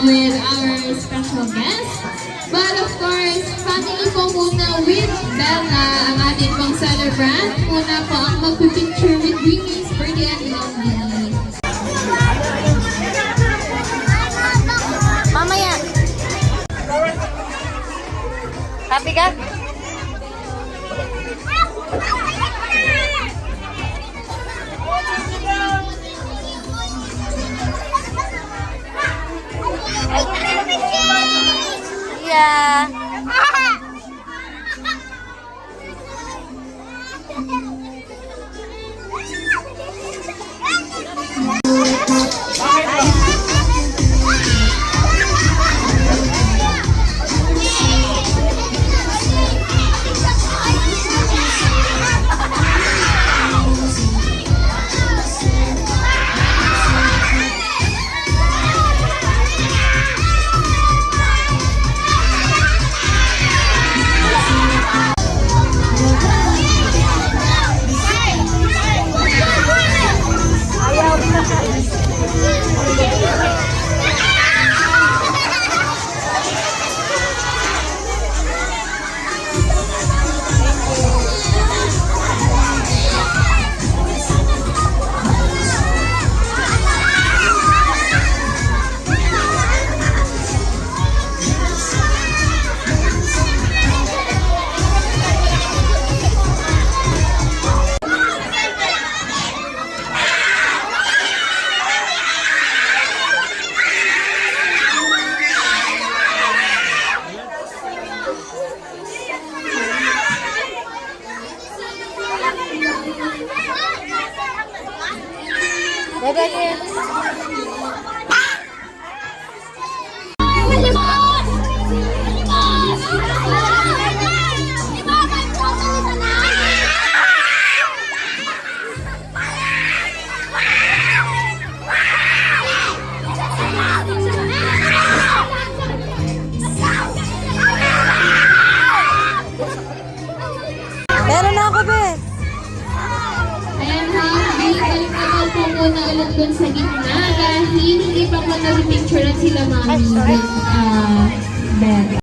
With our special guest. But of course, family po muna with Bella, ang ating pong celebrant. Muna po ang magpipicture with Winnie's birthday and Lovely. Mamaya. Happy ka? Yeah. Meron na ako, be. Ayan ha, balik naman po muna ulit dun sa gitna dahil hindi pa po na-picturean sila mami with Bella.